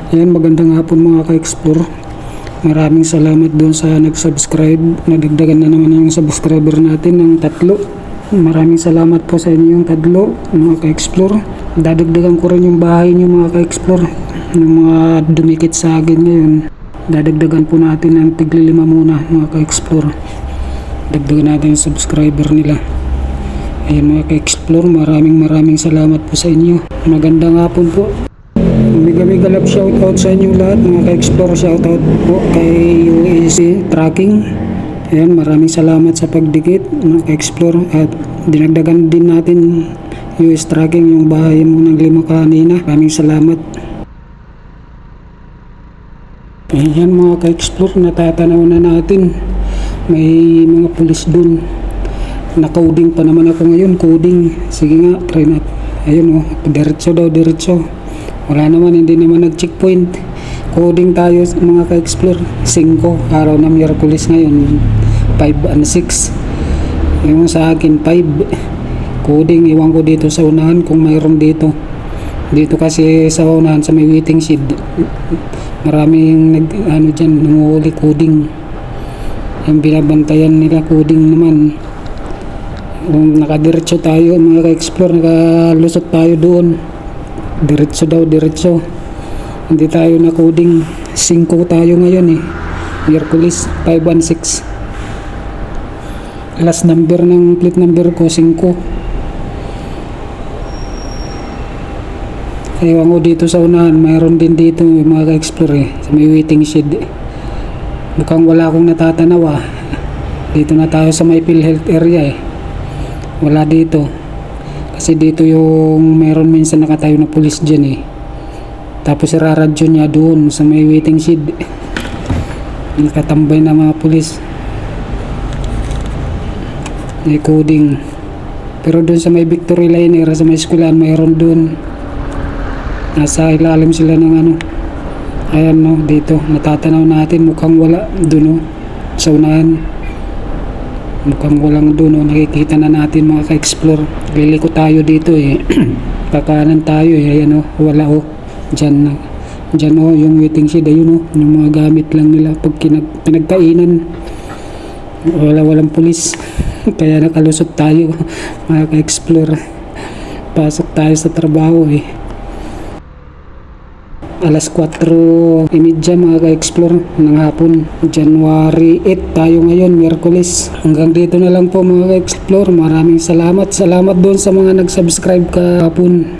Ayan, magandang hapon mga ka-explore. Maraming salamat doon sa nag-subscribe. Nadagdagan na naman yung subscriber natin ng 3. Maraming salamat po sa inyo yung 3 mga ka-explore. Dadagdagan ko rin yung bahay nyo mga ka-explore. Yung mga dumikit sa akin ngayon, dadagdagan po natin ng tigli 5 muna mga ka-explore. Dagdagan natin yung subscriber nila. Ayan mga ka-explore, maraming salamat po sa inyo. Magandang hapon po. Mega love shoutout sa inyo lahat mga ka-explore. Shoutout po kay UAC Tracking. Ayan, maraming salamat sa pagdikit mga ka-explore. At dinagdagan din natin US Tracking yung bahay mo ng 5 kanina. Maraming salamat. Ayan mga ka-explore, natatanaw na natin. May mga pulis dun. Na-coding pa naman ako ngayon. Coding. Sige nga, try natin. Ayun diretso daw, diretso. Wala naman, hindi naman nag-checkpoint. Coding tayo mga ka-explore. 5 araw na Miyerkules ngayon. 5 and 6. Yung sa akin 5. Coding, iwan ko dito sa unahan kung mayroon dito. Dito kasi sa unahan sa may waiting shed. Maraming dyan, nanguhuli coding. Yung binabantayan nila coding naman. Kung nakadiretso tayo mga ka-explore, nakalusot tayo doon. Diretso daw, diretso. Hindi tayo na coding. 5 tayo ngayon Miyerkules, 5 and 6. Last number ng plate number ko 5. Ewan ko dito sa unahan, mayroon din dito mga ka-explore sa may waiting shed. Mukhang wala akong natatanaw Dito na tayo sa may PhilHealth area Wala dito. Kasi dito yung meron minsan nakatayo na pulis dyan Tapos iraradyo niya doon sa may waiting shed. Nakatambay na mga pulis. May coding. Pero doon sa may Victory Liner, sa may eskwelahan, mayroon doon. Nasa ilalim sila ng Ayan dito. Natatanaw natin. Mukhang wala doon sa unahan. Mukhang walang doon nakikita na natin mga ka-explore. Liliko tayo dito kakanan tayo ayan wala dyan yung waiting shed ayun yung mga gamit lang nila pag pinagkainan. Walang pulis. Kaya nakalusot tayo mga ka-explore. Pasok tayo sa trabaho Alas 4:30 mga ka-explore ng hapon. January 8 tayo ngayon, Miyerkules. Hanggang dito na lang po mga ka-explore. Maraming salamat. Salamat doon sa mga nag-subscribe kahapon.